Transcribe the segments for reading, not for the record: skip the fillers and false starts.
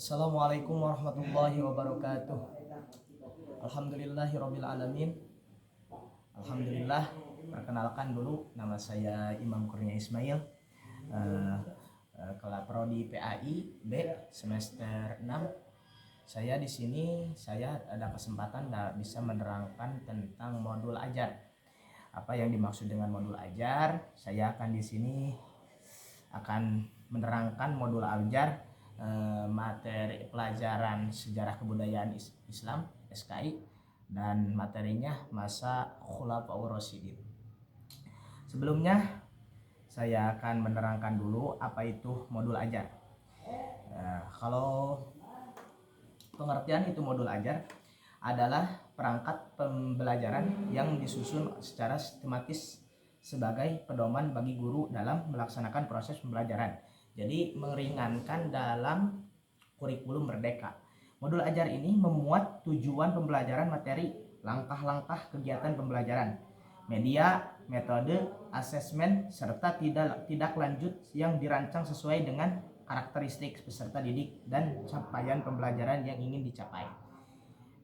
Assalamualaikum warahmatullahi wabarakatuh. Alhamdulillahirabbil alamin. Alhamdulillah. Perkenalkan dulu, nama saya Imam Kurnia Ismail, kelas prodi PAI B semester 6. Saya di sini ada kesempatan bisa menerangkan tentang modul ajar. Apa yang dimaksud dengan modul ajar? Saya akan di sini akan menerangkan modul ajar materi pelajaran sejarah kebudayaan Islam SKI dan materinya masa Khulafaur Rasyidin. Sebelumnya saya akan menerangkan dulu apa itu modul ajar. Kalau pengertian itu modul ajar adalah perangkat pembelajaran yang disusun secara sistematis sebagai pedoman bagi guru dalam melaksanakan proses pembelajaran. Jadi meringankan dalam kurikulum merdeka. Modul ajar ini memuat tujuan pembelajaran materi, langkah-langkah kegiatan pembelajaran, media, metode, asesmen, serta tidak lanjut yang dirancang sesuai dengan karakteristik peserta didik dan capaian pembelajaran yang ingin dicapai.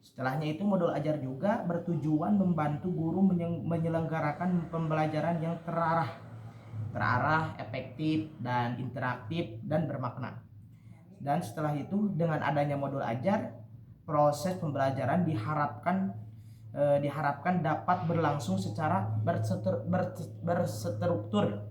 Setelahnya itu modul ajar juga bertujuan membantu guru menyelenggarakan pembelajaran yang terarah, efektif dan interaktif dan bermakna. Dan setelah itu dengan adanya modul ajar, proses pembelajaran diharapkan dapat berlangsung secara berstruktur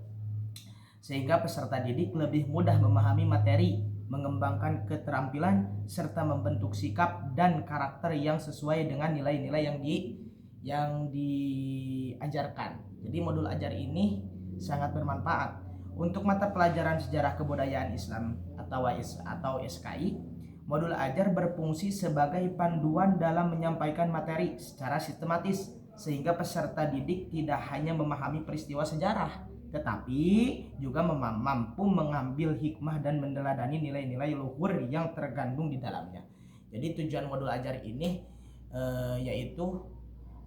sehingga peserta didik lebih mudah memahami materi, mengembangkan keterampilan serta membentuk sikap dan karakter yang sesuai dengan nilai-nilai yang diajarkan. Jadi modul ajar ini sangat bermanfaat untuk mata pelajaran sejarah kebudayaan Islam atau SKI. Modul ajar berfungsi sebagai panduan dalam menyampaikan materi secara sistematis sehingga peserta didik tidak hanya memahami peristiwa sejarah tetapi juga mampu mengambil hikmah dan meneladani nilai-nilai luhur yang terkandung di dalamnya. Jadi tujuan modul ajar ini yaitu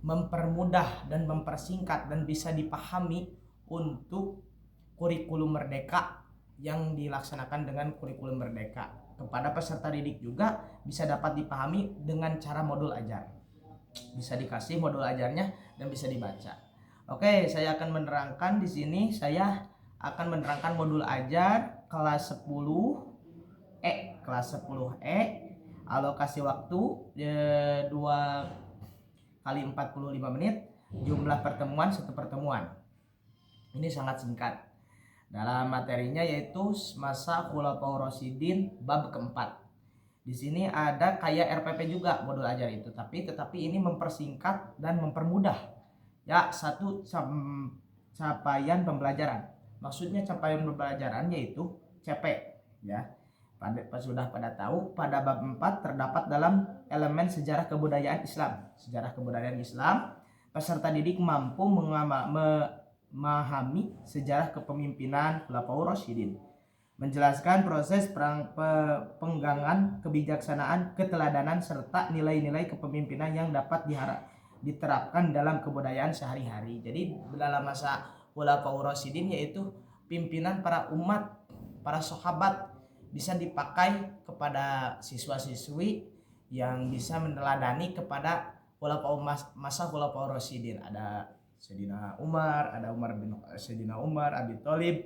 mempermudah dan mempersingkat dan bisa dipahami untuk kurikulum merdeka yang dilaksanakan dengan kurikulum merdeka. Kepada peserta didik juga bisa dapat dipahami dengan cara modul ajar. Bisa dikasih modul ajarnya dan bisa dibaca. Oke, saya akan menerangkan di sini. Saya akan menerangkan modul ajar kelas 10E. Kelas 10E, alokasi waktu 2 kali 45 menit, jumlah pertemuan 1 pertemuan. Ini sangat singkat. Dalam materinya yaitu masa Khulafaur Rasyidin bab keempat. Di sini ada kayak RPP juga modul ajar itu, tetapi ini mempersingkat dan mempermudah. Ya, satu capaian pembelajaran. Maksudnya capaian pembelajaran yaitu CP, ya. Sudah pada tahu pada bab 4 terdapat dalam elemen sejarah kebudayaan Islam. Sejarah kebudayaan Islam, peserta didik mampu memahami sejarah kepemimpinan Khulafaur Rasyidin, menjelaskan proses penggangan kebijaksanaan, keteladanan serta nilai-nilai kepemimpinan yang dapat diterapkan dalam kebudayaan sehari-hari. Jadi dalam masa Khulafaur Rasyidin yaitu pimpinan para umat, para sahabat bisa dipakai kepada siswa-siswi yang bisa meneladani kepada masa Khulafaur Rasyidin. Ada Sayyidina Umar, Sayyidina Umar, Abi Thalib,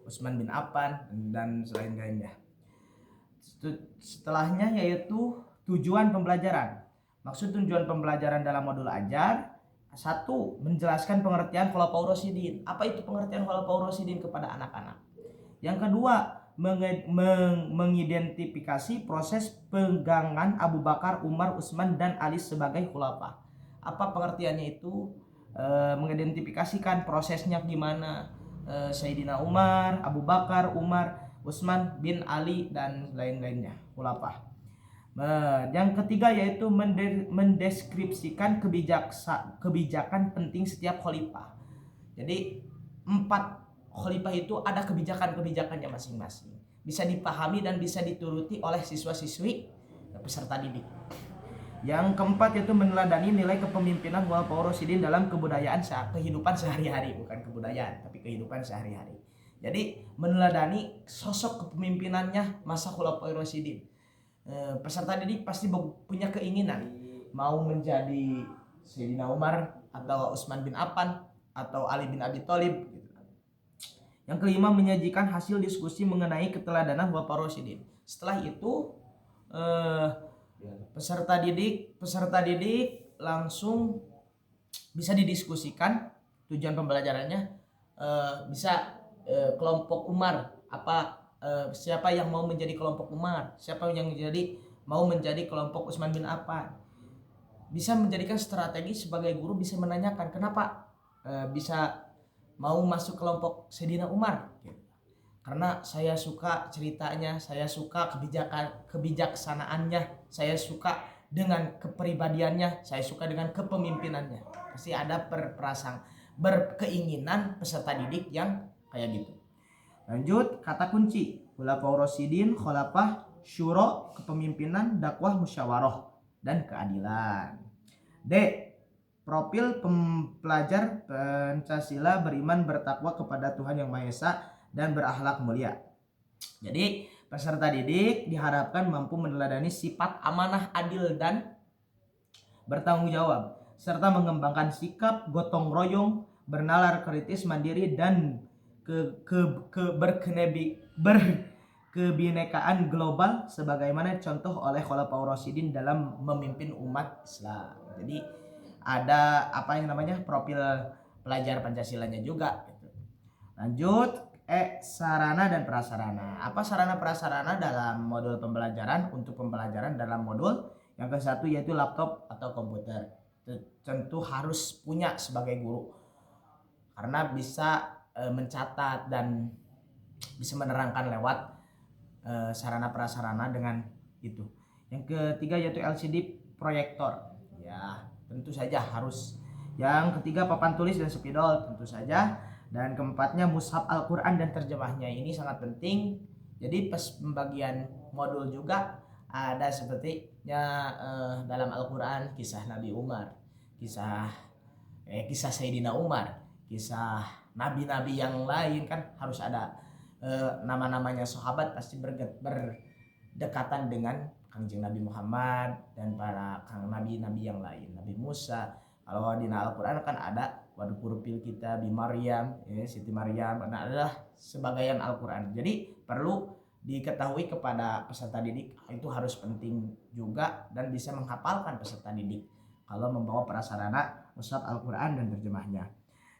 Utsman bin Affan dan selain-lainnya. Setelahnya yaitu tujuan pembelajaran. Maksud tujuan pembelajaran dalam modul ajar: 1. Menjelaskan pengertian Khulafaur Rasyidin. Apa itu pengertian Khulafaur Rasyidin kepada anak-anak? Yang kedua, mengidentifikasi proses pegangan Abu Bakar, Umar, Utsman, dan Ali sebagai khulafa. Apa pengertiannya itu? Mengidentifikasikan prosesnya gimana, Sayyidina Umar, Abu Bakar, Umar, Utsman bin Ali, dan lain-lainnya, khulafa. Yang ketiga yaitu mendeskripsikan kebijakan penting setiap khalifah. Jadi 4 khalifah itu ada kebijakannya masing-masing. Bisa dipahami dan bisa dituruti oleh siswa-siswi peserta didik. Yang keempat yaitu meneladani nilai kepemimpinan Khulafaur Rasyidin dalam kehidupan sehari-hari, bukan kebudayaan tapi kehidupan sehari-hari. Jadi meneladani sosok kepemimpinannya masa Khulafaur Rasyidin. Peserta didik pasti punya keinginan mau menjadi Sayyidina Umar atau Utsman bin Affan atau Ali bin Abi Thalib. Yang kelima, menyajikan hasil diskusi mengenai keteladanan Khulafaur Rasyidin. Setelah itu peserta didik langsung bisa didiskusikan tujuan pembelajarannya, bisa kelompok Umar siapa yang mau menjadi kelompok Umar, siapa yang mau menjadi kelompok Utsman bin Affan. Bisa menjadikan strategi sebagai guru, bisa menanyakan kenapa bisa mau masuk kelompok Sayyidina Umar. Karena saya suka ceritanya, saya suka kebijaksanaannya, saya suka dengan kepribadiannya, saya suka dengan kepemimpinannya. Pasti ada berkeinginan peserta didik yang kayak gitu. Lanjut, kata kunci Khulafaur Rasyidin, khalafah, syuro, kepemimpinan, dakwah, musyawarah, dan keadilan. D. Profil pelajar Pancasila beriman bertakwa kepada Tuhan Yang Maha Esa dan berakhlak mulia. Jadi peserta didik diharapkan mampu meneladani sifat amanah, adil, dan bertanggung jawab, serta mengembangkan sikap gotong royong, bernalar kritis, mandiri, dan berkebinekaan global sebagaimana contoh oleh Khulafaur Rasyidin dalam memimpin umat Islam. Jadi ada profil pelajar Pancasilanya juga gitu. Lanjut, sarana dan prasarana. Apa sarana prasarana dalam modul pembelajaran? Untuk pembelajaran dalam modul yang ke-1 yaitu laptop atau komputer. Tentu harus punya sebagai guru karena bisa mencatat dan bisa menerangkan lewat sarana prasarana dengan itu. Yang ketiga yaitu LCD proyektor. Ya, tentu saja harus. Yang ketiga papan tulis dan spidol, tentu saja. Dan keempatnya mushaf Al-Quran dan terjemahnya. Ini sangat penting. Jadi pas pembagian modul juga ada sepertinya dalam Al-Quran kisah Nabi Umar, kisah Sayyidina Umar, kisah nabi-nabi yang lain, kan harus ada nama-namanya sahabat pasti berdekatan dengan Kanjeng Nabi Muhammad dan para nabi-nabi yang lain, Nabi Musa. Kalau di Al-Quran kan ada wadkur fil kitab Maryam, Siti Maryam, adalah sebagian Al-Quran. Jadi perlu diketahui kepada peserta didik, itu harus penting juga dan bisa menghafalkan peserta didik kalau membawa prasarana mushaf Al-Quran dan terjemahnya.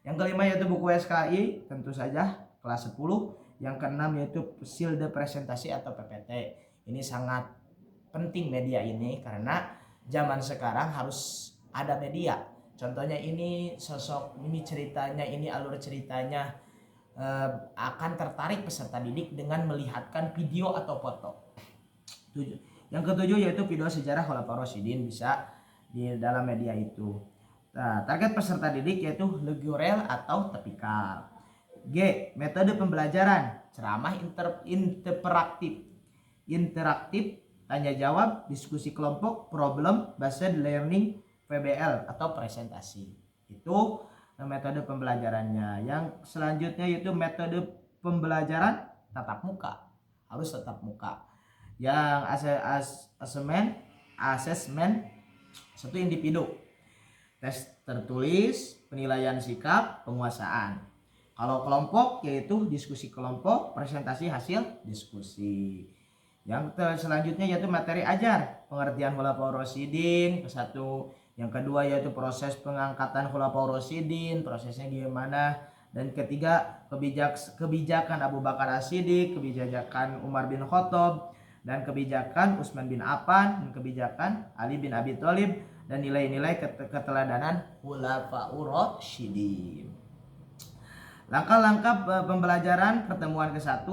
Yang kelima yaitu buku SKI, tentu saja kelas 10. Yang keenam yaitu silde presentasi atau PPT. Ini sangat penting media ini karena zaman sekarang harus ada media. Contohnya ini sosok, ini ceritanya, ini alur ceritanya, akan tertarik peserta didik dengan melihatkan video atau foto. Yang ketujuh yaitu video sejarah Khulafaur Rasyidin, bisa di dalam media itu. Nah, target peserta didik yaitu legurel atau tipikal. G. Metode pembelajaran, ceramah interaktif, tanya jawab, diskusi kelompok, problem based learning, PBL atau presentasi. Itu metode pembelajarannya. Yang selanjutnya yaitu metode pembelajaran tatap muka, harus tatap muka. Yang asesmen satu individu, tes tertulis, penilaian sikap, penguasaan. Kalau kelompok yaitu diskusi kelompok, presentasi hasil diskusi. Yang selanjutnya yaitu materi ajar, pengertian Khulafaur Rasyidin ke-1. Yang kedua yaitu proses pengangkatan Khulafaur Rasyidin, prosesnya gimana. Dan ketiga kebijakan Abu Bakar As-Siddiq, kebijakan Umar bin Khattab, dan kebijakan Utsman bin Affan, dan kebijakan Ali bin Abi Thalib, dan nilai-nilai keteladanan Khulafaur Rasyidin. Langkah-langkah pembelajaran pertemuan ke-1,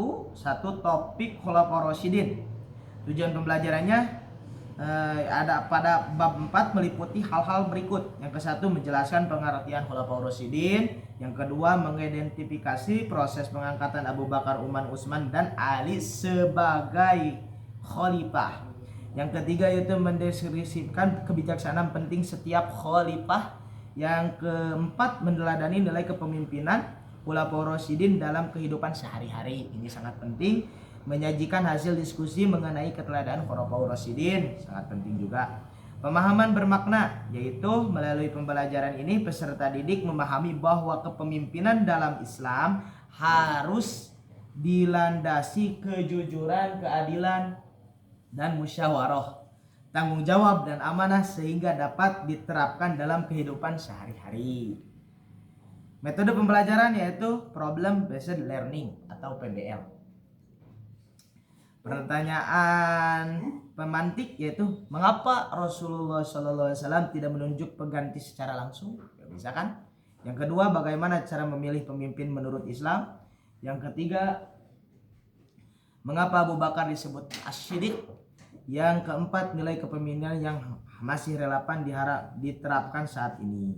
topik Khulafaur Rasyidin. Tujuan pembelajarannya ada pada bab 4 meliputi hal-hal berikut. Yang ke-1 menjelaskan pengertian Khulafaur Rasyidin. Yang kedua mengidentifikasi proses pengangkatan Abu Bakar, Umar, Utsman, dan Ali sebagai khalifah. Yang ketiga yaitu mendeskripsikan kebijaksanaan penting setiap khalifah. Yang keempat meneladani nilai kepemimpinan Khulafaur Rasyidin dalam kehidupan sehari-hari. Ini sangat penting. Menyajikan hasil diskusi mengenai keteladanan Khulafaur Rasyidin sangat penting juga. Pemahaman bermakna, yaitu melalui pembelajaran ini peserta didik memahami bahwa kepemimpinan dalam Islam harus dilandasi kejujuran, keadilan, dan musyawarah, tanggung jawab dan amanah sehingga dapat diterapkan dalam kehidupan sehari-hari. Metode pembelajaran yaitu problem based learning atau PBL. Pertanyaan pemantik yaitu mengapa Rasulullah SAW tidak menunjuk pengganti secara langsung? Bisa kan? Yang kedua, bagaimana cara memilih pemimpin menurut Islam? Yang ketiga, mengapa Abu Bakar disebut As-Siddiq? Yang keempat, nilai kepemimpinan yang masih relevan diterapkan saat ini.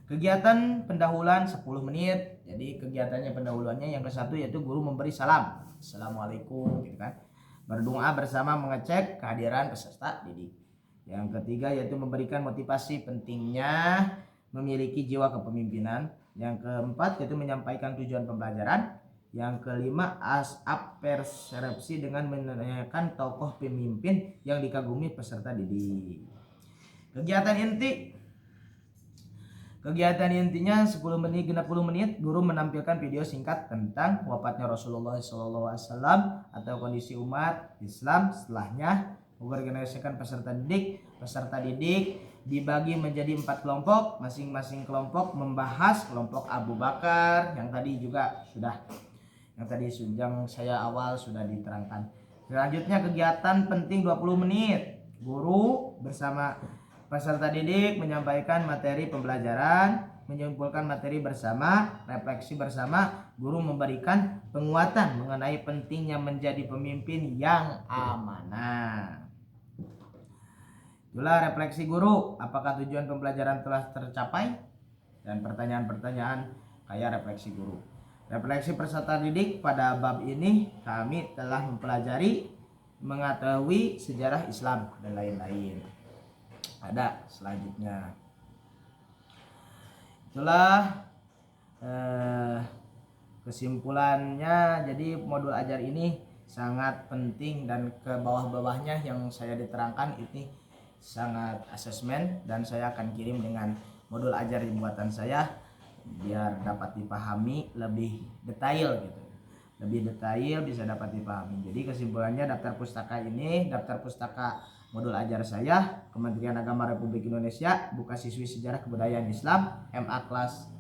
Kegiatan pendahuluan 10 menit. Jadi kegiatannya pendahuluannya yang ke-1 yaitu guru memberi salam. Assalamualaikum gitu kan. Berdoa bersama mengecek kehadiran peserta didik. Yang ketiga yaitu memberikan motivasi pentingnya memiliki jiwa kepemimpinan. Yang keempat yaitu menyampaikan tujuan pembelajaran. Yang kelima persepsi dengan menanyakan tokoh pemimpin yang dikagumi peserta didik. Kegiatan intinya 10 menit, 60 menit guru menampilkan video singkat tentang wafatnya Rasulullah SAW atau kondisi umat Islam setelahnya. Mengorganisasikan peserta didik dibagi menjadi 4 kelompok, masing-masing kelompok membahas kelompok Abu Bakar yang tadi saya awal sudah diterangkan. Selanjutnya kegiatan penting 20 menit. Guru bersama peserta didik menyampaikan materi pembelajaran, menyimpulkan materi bersama, refleksi bersama, guru memberikan penguatan mengenai pentingnya menjadi pemimpin yang amanah. Itulah refleksi guru, apakah tujuan pembelajaran telah tercapai? Dan pertanyaan-pertanyaan kayak refleksi guru. Refleksi peserta didik pada bab ini kami telah mempelajari mengetahui sejarah Islam dan lain-lain. Ada selanjutnya. Itulah kesimpulannya. Jadi modul ajar ini sangat penting dan ke bawah-bawahnya yang saya diterangkan ini sangat asesmen dan saya akan kirim dengan modul ajar buatan saya biar dapat dipahami lebih detail gitu. Lebih detail bisa dapat dipahami. Jadi kesimpulannya daftar pustaka modul ajar saya Kementerian Agama Republik Indonesia, buka siswi sejarah kebudayaan Islam MA kelas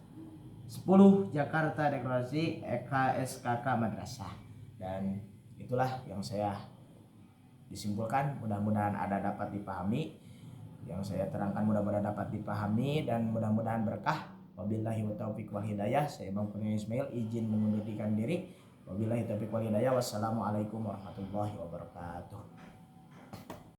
10 Jakarta Deklarasi EKSKK Madrasah. Dan itulah yang saya disimpulkan, mudah-mudahan ada dapat dipahami. Yang saya terangkan mudah-mudahan dapat dipahami dan mudah-mudahan berkah. Wabillahi taufiq wal hidayah. Saya Bang Kurnia Ismail izin mengundurkan diri. Wabillahi taufiq wal hidayah. Wassalamualaikum warahmatullahi wabarakatuh.